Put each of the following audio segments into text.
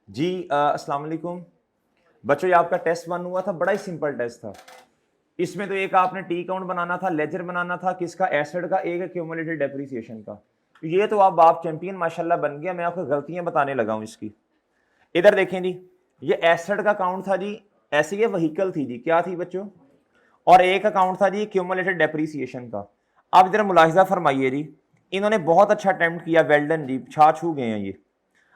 जी अस्सलाम वालेकुम बच्चों, ये आपका टेस्ट 1 हुआ था, बड़ा ही सिंपल टेस्ट था। इसमें तो एक आपने टी काउंट बनाना था, लेजर बनाना था, किसका, एसिड का, एक एक्यूमुलेटेड डेप्रिसिएशन का। ये तो अब आप चैंपियन माशाल्लाह बन गया। मैं आपको गलतियां बताने लगा हूं इसकी। इधर देखें जी, ये एसिड का काउंट था जी, ऐसी ये वहीकल थी जी, क्या थी बच्चों, और एक अकाउंट था जी एक्यूमुलेटेड डेप्रिसिएशन का। आप इधर मुलाहिजा फरमाइए जी, इन्होंने बहुत अच्छा अटेम्प्ट किया, वेल डन जी, छा छू गए हैं ये।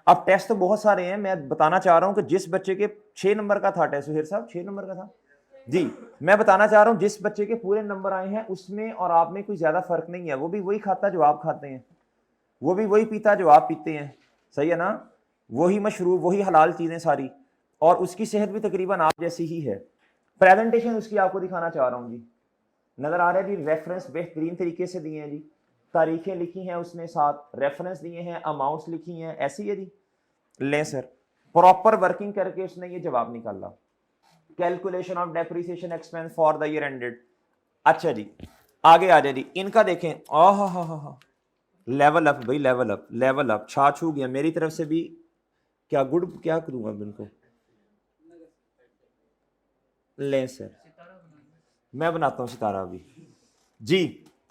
अब टेस्ट तो बहुत सारे हैं, मैं बताना चाह रहा हूं कि जिस बच्चे के 6 नंबर का था टेस्ट, सुहेर साहब 6 नंबर का था जी, मैं बताना चाह रहा हूं जिस बच्चे के पूरे नंबर आए हैं उसमें और आप में कोई ज्यादा फर्क नहीं है। वो भी वही खाता जो आप खाते हैं, वो भी वही पीता जो आप पीते हैं, सही है ना, वही मशरूब, वही हलाल चीजें सारी, और उसकी सेहत भी तकरीबन आप जैसी ही है। प्रेजेंटेशन उसकी आपको दिखाना चाह रहा हूं जी, नजर आ रहा है जी, रेफरेंस बेहतरीन तरीके से दिए हैं जी, तारीखें लिखी हैं उसने, साथ रेफरेंस दिए हैं, अमाउंट्स लिखी हैं, ऐसी है जी। लें सर, प्रॉपर वर्किंग करके उसने ये जवाब निकाला। Calculation of depreciation expense for the year ended. अच्छा जी, आगे आ जाए जी, इनका देखें, ओह हा, लेवल अप भाई, लेवल अप, लेवल अप, छा छू गया मेरी तरफ से भी। क्या गुड, क्या करूंगा इनको, लें सर, मैं बनाता हूं सितारा अभी जी।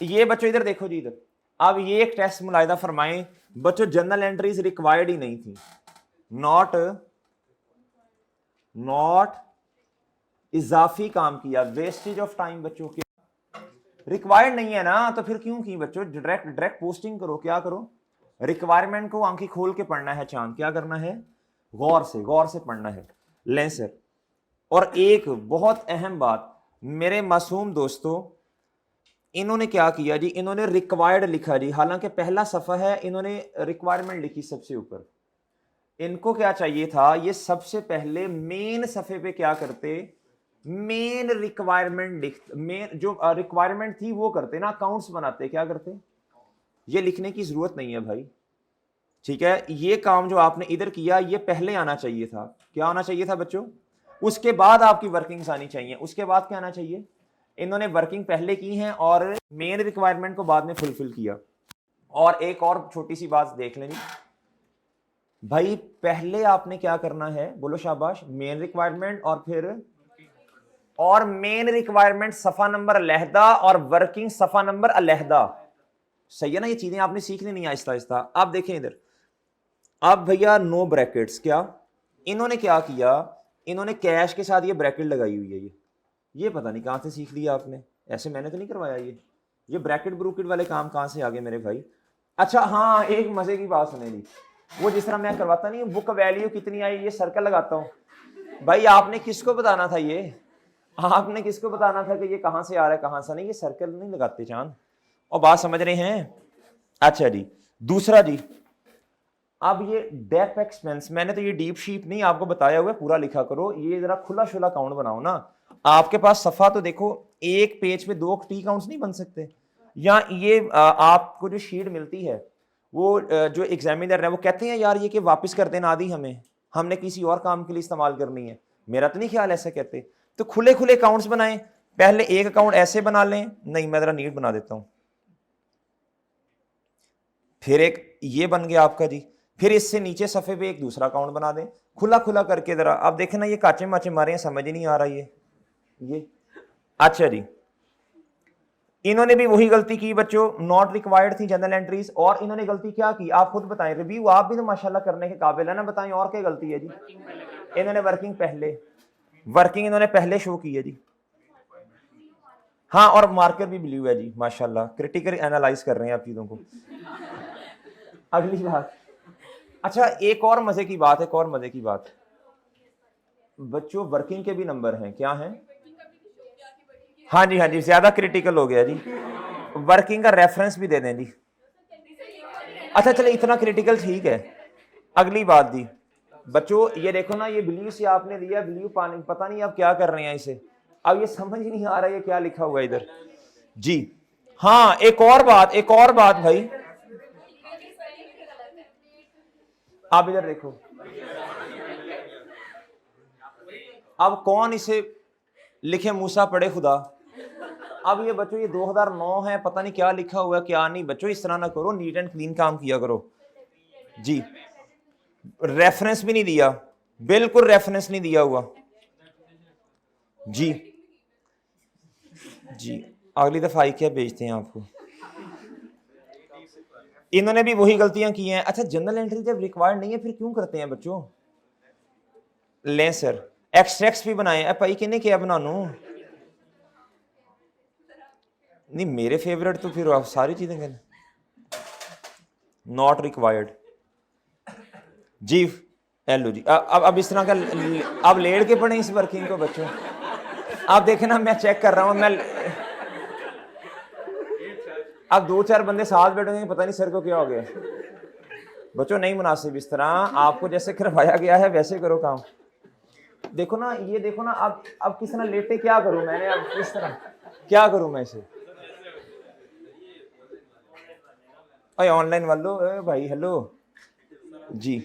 ये बच्चों इधर देखो जी, इधर अब ये एक टेस्ट मुलाहिदा फरमाएं बच्चों, जर्नल एंट्रीज रिक्वायर्ड ही नहीं थी, नॉट नॉट इजाफी काम किया, वेस्टेज ऑफ टाइम बच्चों के, रिक्वायर्ड नहीं है ना, तो फिर क्यों की बच्चों, डायरेक्ट डायरेक्ट पोस्टिंग करो, क्या करो, रिक्वायरमेंट को आंखें खोल के पढ़ना है चांद, क्या करना है, गौर से पढ़ना है। लें सर, और एक बहुत अहम बात मेरे मासूम दोस्तों, इन्होंने क्या किया जी, इन्होंने रिक्वायर्ड लिखा जी, हालांकि पहला सफा है, इन्होंने रिक्वायरमेंट लिखी सबसे ऊपर। इनको क्या चाहिए था, ये सबसे पहले मेन सफे पे क्या करते, मेन रिक्वायरमेंट लिख, मेन जो रिक्वायरमेंट थी वो करते ना, अकाउंट्स बनाते, क्या करते, ये लिखने की जरूरत नहीं है भाई, ठीक है। ये काम जो आपने इधर किया ये पहले आना चाहिए था, क्या आना चाहिए था बच्चों, उसके बाद आपकी वर्किंग्स आनी चाहिए, उसके बाद क्या आना चाहिए। इन्होंने वर्किंग पहले की है और मेन रिक्वायरमेंट को बाद में फुलफिल किया। और एक और छोटी सी बात देख लेनी भाई, पहले आपने क्या करना है, बोलो शाबाश, मेन रिक्वायरमेंट, और मेन रिक्वायरमेंट सफा नंबर अलहदा और वर्किंग सफा नंबर अलहदा, सही है ना। ये चीजें आपने सीख लेनी है आहिस्ता आहिस्ता। आप देखें इधर, अब भैया नो ब्रैकेट्स, क्या इन्होंने क्या किया, इन्होंने कैश के साथ ये ब्रैकेट लगाई हुई है, ये पता नहीं कहां से सीख लिया आपने, ऐसे मैंने तो नहीं करवाया ये ब्रैकेट ब्रूकेट वाले काम कहां से आ गए मेरे भाई। अच्छा हाँ, एक मजे की बात सुने ली, वो जिस तरह मैं करवाता नहीं, बुक वैल्यू कितनी आई, ये सर्कल लगाता हूं भाई, आपने किसको बताना था, ये आपने किसको बताना था कि ये कहां से आ रहा है कहां से नहीं, ये सर्कल नहीं लगाते चांद, और बात समझ रहे हैं। अच्छा जी, दूसरा जी, अब ये डेप एक्सपेंस, मैंने तो ये डीप शीट नहीं आपको बताया हुआ, पूरा लिखा करो, ये जरा खुला शुला काउंट बनाओ ना। आपके पास सफा तो देखो, एक पेज पे 2 टी काउंट्स नहीं बन सकते, या ये आपको जो शीट मिलती है वो जो एग्जामिनर है वो कहते हैं यार ये कि वापस कर देना आदि, हमें हमने किसी और काम के लिए इस्तेमाल करनी है, मेरा तो नहीं ख्याल ऐसा कहते। तो खुले खुले अकाउंट्स बनाएं, पहले एक अकाउंट ऐसे बना लें, नहीं मैं जरा नीट बना देता हूं, फिर एक ये बन गया आपका जी, फिर इससे नीचे सफे पे एक दूसरा अकाउंट बना दें, खुला खुला करके। जरा आप देखें ना, ये काचे माचे मारे हैं, समझ ही नहीं आ रहा ये। अच्छा जी, इन्होंने भी वही गलती की बच्चों, नॉट रिक्वायर्ड थी जनरल एंट्रीज, और इन्होंने गलती क्या की, आप खुद बताएं, रिव्यू आप भी तो माशाल्लाह करने के काबिल है ना, बताएं और क्या गलती है जी। इन्होंने वर्किंग इन्होंने पहले शो की है जी, हाँ, और मार्कर भी ब्लू है जी, माशाल्लाह क्रिटिकल एनालाइज कर रहे हैं आप चीजों को। अगली बात, अच्छा एक और मजे की बात है, एक और मजे की बात, बच्चों वर्किंग के भी नंबर हैं, क्या हैं, हाँ जी हाँ जी, ज्यादा क्रिटिकल हो गया जी, वर्किंग का रेफरेंस भी दे दें जी। अच्छा चले, इतना क्रिटिकल ठीक है। अगली बात दी बच्चों, ये देखो ना, ये ब्लू से आपने दिया, ब्लू पानी, पता नहीं आप क्या कर रहे हैं इसे, अब ये समझ ही नहीं आ रहा है क्या लिखा हुआ है इधर जी। हाँ एक और बात, एक और बात भाई, आप इधर देखो, अब कौन इसे लिखे, मूसा पढ़े खुदा। अब ये बच्चों ये 2009 है, पता नहीं क्या लिखा हुआ है क्या नहीं, बच्चों इस तरह ना करो, नीट एंड क्लीन काम किया करो जी। रेफरेंस भी नहीं दिया, बिल्कुल रेफरेंस नहीं दिया हुआ जी। जी अगली दफा आई क्या भेजते हैं आपको। इन्होंने भी वही गलतियां की हैं। अच्छा जनरल एंट्री जब रिक्वायर्ड नहीं है फिर क्यों करते हैं बच्चों। लें सर एक्सट्रैक्ट्स भी बनाए हैं भाई किन्ने क्या बनानू नहीं मेरे फेवरेट तो फिर आप सारी चीजें कहते नॉट रिक्वायर्ड जी। हेलो जी अब इस तरह का अब लेट के पढ़े इस वर्किंग को बच्चों। आप देखें ना मैं चेक कर रहा हूं मैं अब 2-4 बंदे साथ बैठेंगे पता नहीं सर को क्या हो गया। बच्चों नहीं मुनासिब इस तरह आपको जैसे करवाया गया है वैसे करो काम। देखो ना ये देखो ना अब किस तरह लेटे क्या करूं मैंने अब किस तरह क्या करूं मैं इसे। अरे ऑनलाइन वालो भाई हेलो जी।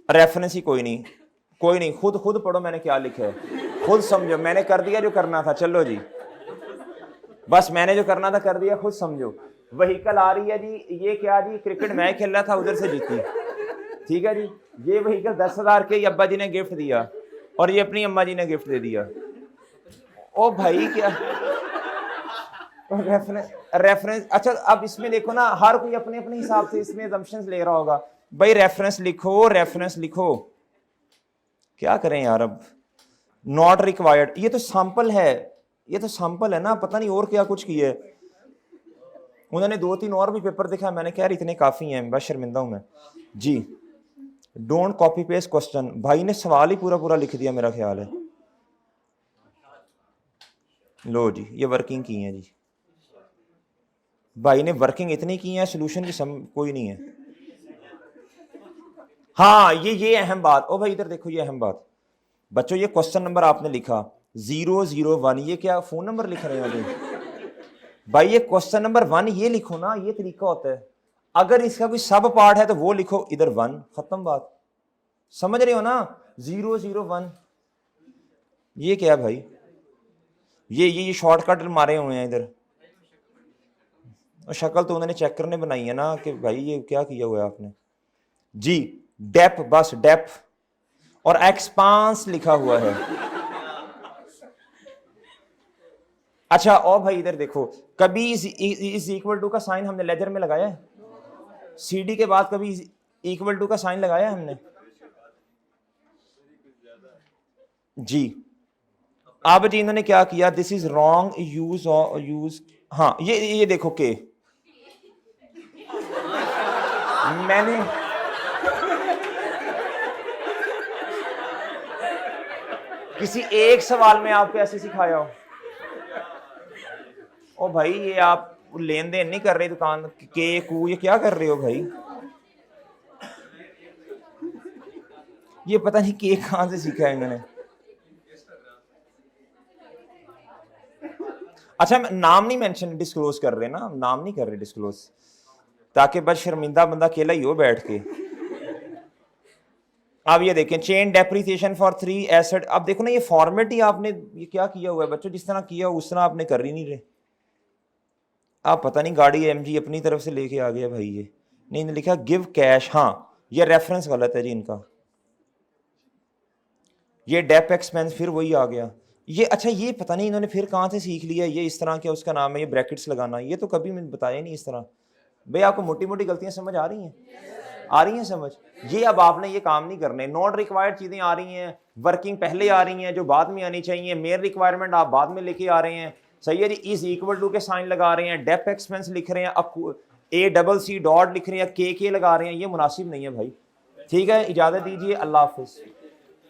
रेफरेंस ही कोई नहीं खुद पढ़ो मैंने क्या लिखा है खुद समझो। मैंने कर दिया जो करना था चलो जी बस मैंने जो करना था कर दिया खुद समझो। व्हीकल आ रही है जी ये क्या जी क्रिकेट मैच खेल रहा था उधर से जीती ठीक है जी। ये व्हीकल 10,000 के अब्बा जी ने गिफ्ट दिया और ये अपनी अम्मा जी ने गिफ्ट दे दिया। ओ भाई क्या रेफरेंस। अच्छा अब इसमें देखो ना हर कोई अपने अपने हिसाब से इसमें assumptions ले रहा होगा। भाई रेफरेंस लिखो क्या करें यार। अब नॉट रिक्वायर्ड ये तो सैंपल है ना पता नहीं और क्या कुछ किया है उन्होंने 2-3 और भी पेपर दिखा मैंने कहा इतने काफी हैं बस शर्मिंदा हूं मैं जी। डोंट कॉपी पेस्ट क्वेश्चन भाई ने सवाल ही पूरा लिख दिया मेरा ख्याल है। लो जी ये वर्किंग की है जी भाई ने वर्किंग इतनी की है सोल्यूशन की कोई नहीं है। हाँ ये अहम बात। ओ भाई इधर देखो ये अहम बात बच्चों ये क्वेश्चन नंबर आपने लिखा 001 ये क्या फोन नंबर लिख रहे हैं भाई ये क्वेश्चन नंबर 1 ये लिखो ना ये तरीका होता है। अगर इसका कोई सब पार्ट है तो वो लिखो इधर 1 खत्म बात। समझ रहे हो ना 001 ये क्या भाई ये शॉर्टकट मारे हुए हैं इधर। शक्ल तो उन्होंने चेक करने बनाई है ना कि भाई ये क्या किया हुआ है आपने जी। डेप बस डेप और एक्सपांस लिखा हुआ है। अच्छा और भाई इधर देखो कभी इज इक्वल टू का साइन हमने लेजर में लगाया है सीडी के बाद कभी इक्वल टू का साइन लगाया है हमने जी। अब जी इन्होंने क्या किया दिस इज रॉन्ग यूज हाँ ये देखो के मैंने किसी एक सवाल में आपको ऐसे सिखाया हो। ओ भाई ये आप लेन देन नहीं कर रहे दुकान के कू ये क्या कर रहे हो भाई। ये पता नहीं के कहां से सीखा है इन्होंने। अच्छा नाम नहीं मेंशन डिस्क्लोज कर रहे ना नाम नहीं कर रहे डिस्क्लोज ताकि बस शर्मिंदा बंदा अकेला ही हो बैठ के। अब ये देखें चेन डेप्रिसिएशन फॉर 3 एसेट। अब देखो ना ये फॉर्मेट ही आपने ये क्या किया हुआ है बच्चों जिस तरह किया उस तरह आपने कर ही नहीं रहे। आप पता नहीं गाड़ी एमजी अपनी तरफ से लेके आ गया भाई ये नहीं लिखा गिव कैश। हाँ ये रेफरेंस गलत है जी इनका ये डेप एक्सपेंस फिर वही आ गया ये। अच्छा ये पता नहीं इन्होंने फिर कहाँ से सीख लिया ये इस तरह क्या उसका नाम है ये ब्रैकेट्स लगाना ये तो कभी मैंने बताया नहीं इस तरह। भाई आपको मोटी मोटी गलतियां समझ आ रही हैं समझ। ये अब आपने ये काम नहीं करने नॉट रिक्वायर्ड चीजें आ रही हैं वर्किंग पहले आ रही हैं जो बाद में आनी चाहिए मेयर रिक्वायरमेंट आप बाद में लेके आ रहे हैं सही है जी। इज इक्वल टू के साइन लगा रहे हैं डेप एक्सपेंस लिख रहे हैं ACC डॉट लिख रहे हैं के लगा रहे हैं ये मुनासिब नहीं है भाई। ठीक है इजाजत दीजिए अल्लाह हाफिज।